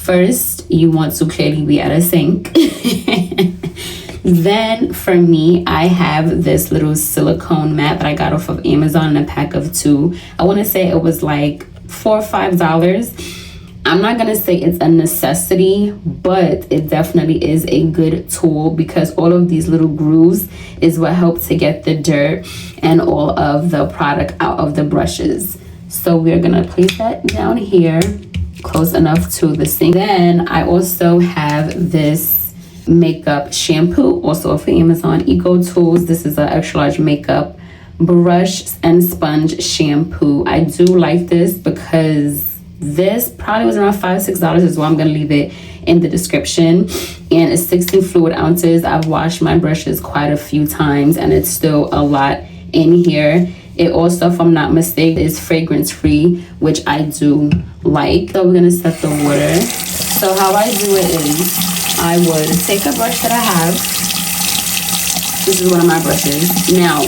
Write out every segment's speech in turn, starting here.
First, you want to clearly be at a sink. Then for me, I have this little silicone mat that I got off of Amazon in a pack of 2. I want to say it was like $4 or $5. I'm not going to say it's a necessity, but it definitely is a good tool because all of these little grooves is what helps to get the dirt and all of the product out of the brushes. So we're going to place that down here close enough to the sink. Then I also have this makeup shampoo, also off of Amazon, Eco Tools. This is an extra large makeup brush and sponge shampoo. I do like this because this probably was around $5-6 as well. I'm going to leave it in the description. And it's 16 fluid ounces. I've washed my brushes quite a few times and it's still a lot in here. It also, if I'm not mistaken, is fragrance free, which I do like. So we're going to set the water. So how I do it is I would take a brush that I have. This is one of my brushes. Now,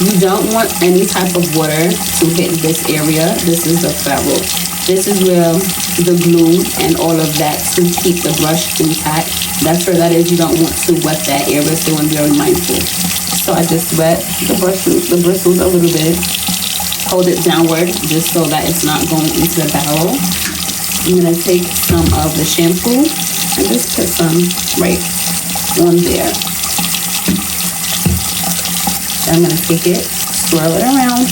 you don't want any type of water to hit this area. This is the ferrule. This is where the glue and all of that to keep the brush intact. That's where that is. You don't want to wet that area, so you want to be very mindful. So I just wet the bristles a little bit. Hold it downward just so that it's not going into the barrel. I'm going to take some of the shampoo and just put some right on there. I'm going to take it, swirl it around.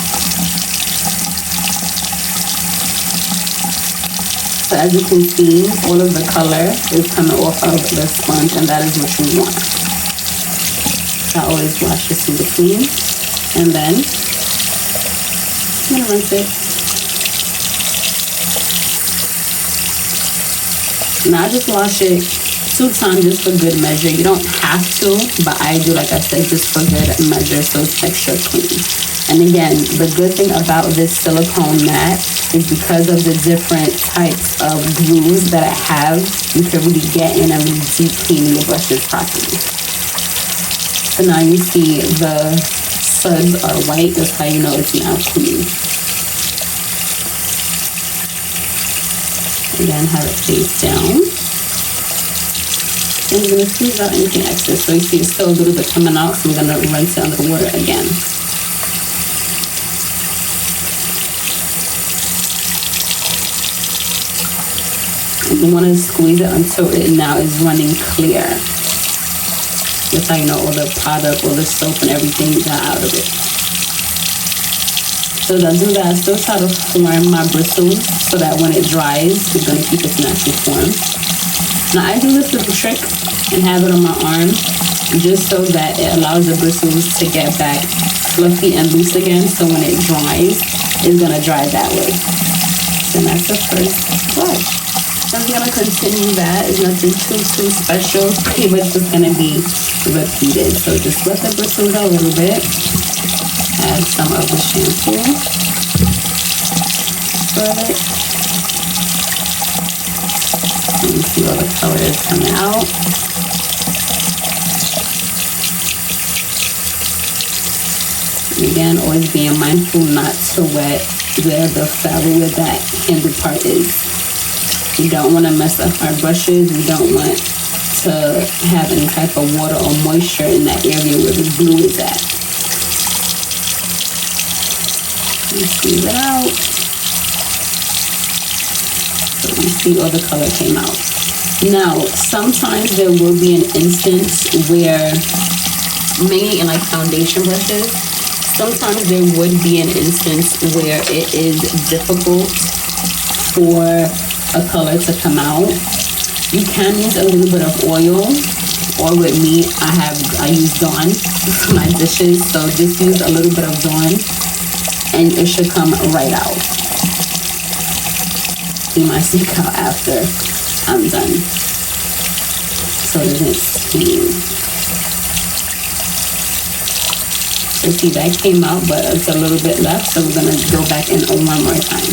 So as you can see, all of the color is coming off of the sponge, and that is what you want. I always wash this in between, and then I'm going to rinse it. Now I just wash it 2 times just for good measure. You don't have to, but I do, like I said, just for good measure, so it's extra clean. And again, the good thing about this silicone mat is because of the different types of grooves that I have, you can really get in and really deep clean your brushes properly. So now you see the suds are white. That's how you know it's now clean. Again, have it face down. And we're going to squeeze out anything excess. So you see it's still a little bit coming out, so I'm going to rinse it under the water again. And you want to squeeze it until it now is running clear. That's how you know all the product, all the soap and everything got out of it. So as I do that, I still try to form my bristles so that when it dries, it's going to keep its natural form. Now I do this little trick and have it on my arm just so that it allows the bristles to get back fluffy and loose again. So when it dries, it's going to dry that way. And that's the first brush. So I'm going to continue that. It's nothing too special. Pretty much just going to be repeated. So just wet the bristles a little bit. Add some of the shampoo. Swirl it. And you see all the color is coming out. And again, always being mindful not to wet where the ferrule, where that handle part is. We don't want to mess up our brushes. We don't want to have any type of water or moisture in that area where the glue is at. Squeeze it out. So you see all the color came out. Now, sometimes there will be an instance where, mainly in like foundation brushes, sometimes there would be an instance where it is difficult for a color to come out. You can use a little bit of oil, or with me, I use Dawn for my dishes, so just use a little bit of Dawn and it should come right out. See my stick out after I'm done, so it doesn't stain. So see, that came out, but it's a little bit left, so we're gonna go back in one more time.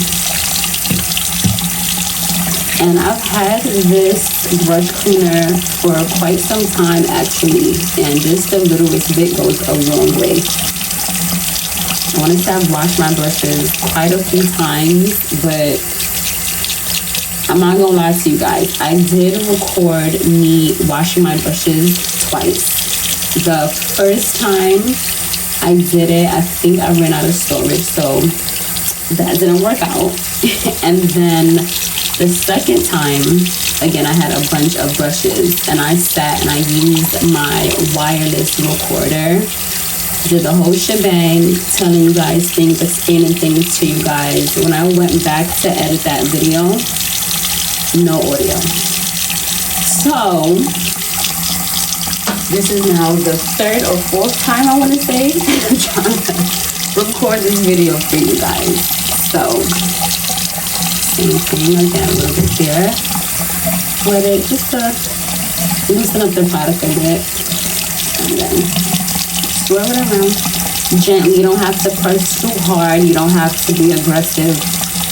And I've had this brush cleaner for quite some time actually, and just the littlest bit goes a long way. I want to say I've washed my brushes quite a few times, but I'm not gonna lie to you guys, I did record me washing my brushes twice. The first time I did it, I think I ran out of storage, so that didn't work out. And then the second time, again, I had a bunch of brushes and I sat and I used my wireless recorder, did the whole shebang, telling you guys things, explaining things to you guys. When I went back to edit that video, no audio. So this is now the third or fourth time, I want to say, I'm trying to record this video for you guys. So same thing again, a little bit there with it, just to loosen up the product a bit, and then swirl it around gently. You don't have to press too hard, you don't have to be aggressive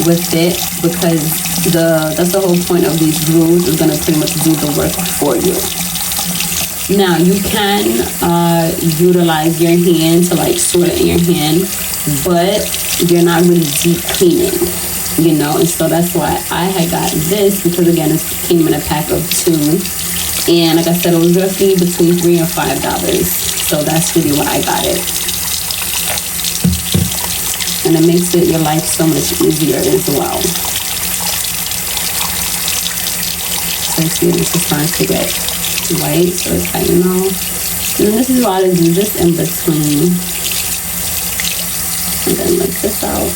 with it, because that's the whole point of these glues, is going to pretty much do the work for you. Now you can utilize your hand to like swirl it in your hand, but you're not really deep cleaning, you know. And so that's why I had got this, because again, it came in a pack of 2, and like I said, it was roughly between $3 and $5. So that's really why I got it, and it makes your life so much easier as well. So see, this is starting to get white, so it's like, you know. And then this is why I do this in between, and then like this out.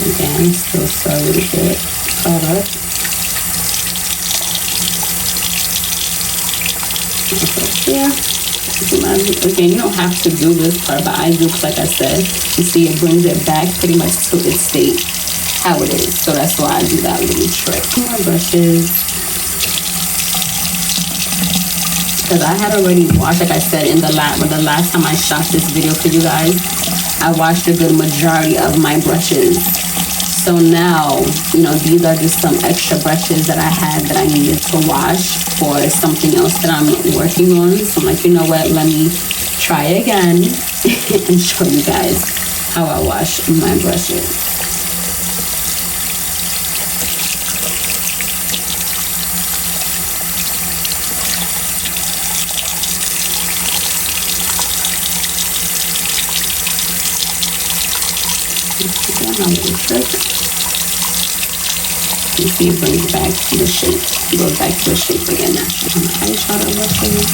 Again, still so really good product. Yeah. Again, you don't have to do this part, but I do, like I said, you see it brings it back pretty much to its state how it is. So that's why I do that little trick. More brushes, because I had already washed, like I said, in the last time I shot this video for you guys, I washed a good majority of my brushes. So now, you know, these are just some extra brushes that I had that I needed to wash for something else that I'm working on. So I'm like, you know what, let me try again and show you guys how I wash my brushes. Again, my little trick. You see it brings back the shape. It goes back to the shape again naturally. My eyeshadow brushes.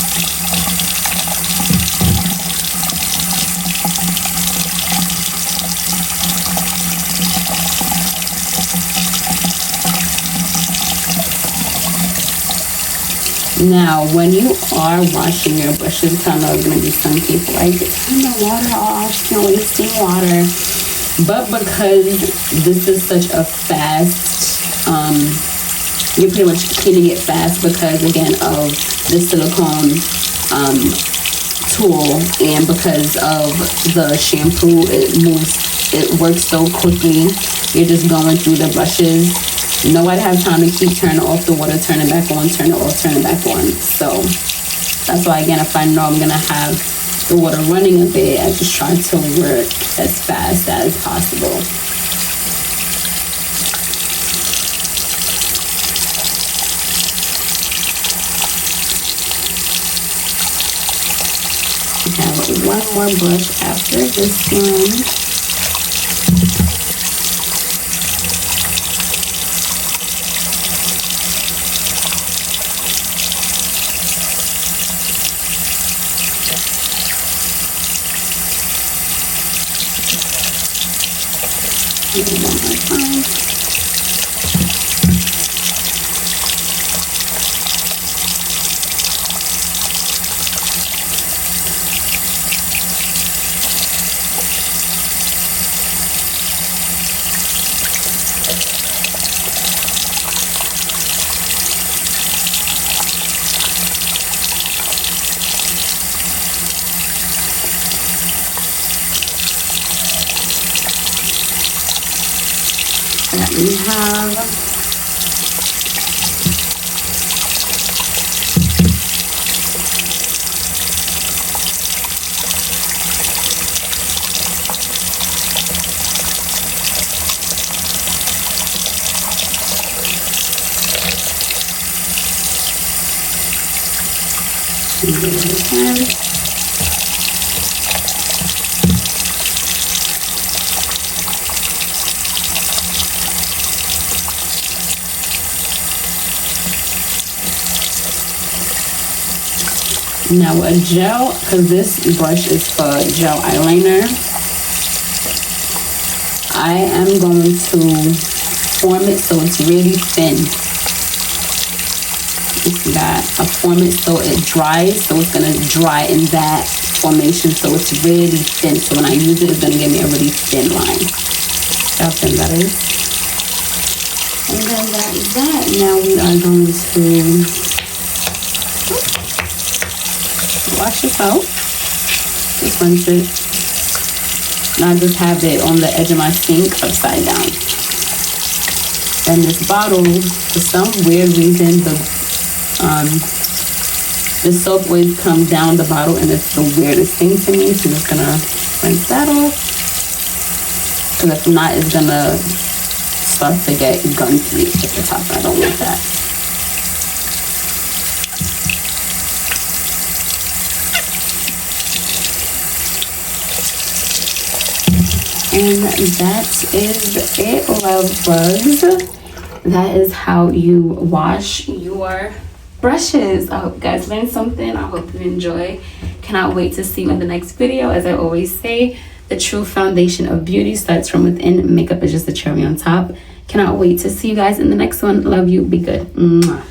Now, when you are washing your brushes, because I know there's going to be some people like, turn the water off, you're wasting water. But because this is such a fast, you're pretty much cleaning it fast because, again, of the silicone tool, and because of the shampoo, it works so quickly. You're just going through the brushes. Nobody has time to keep turning off the water, turn it back on, turn it off, turn it back on. So that's why, again, if I know I'm gonna have the water running a bit, I just try to work as fast as possible. I have one more brush after this one. One more time. That we have Now a gel, because this brush is for gel eyeliner, I am going to form it so it's really thin. You see that? I form it so it dries, so it's gonna dry in that formation, so it's really thin. So when I use it, it's gonna give me a really thin line. See how thin that is? And then that is that. Now we are going to wash this out. Just rinse it. And I just have it on the edge of my sink upside down. And this bottle, for some weird reason, the soap always comes down the bottle, and it's the weirdest thing to me. So I'm just gonna rinse that off. Because if not, it's gonna start to get gunky at the top. I don't want that. And that is it, love bugs. That is how you wash your brushes. I hope you guys learned something. I hope you enjoy. Cannot wait to see you in the next video. As I always say, the true foundation of beauty starts from within. Makeup is just the cherry on top. Cannot wait to see you guys in the next one. Love you. Be good. Mwah.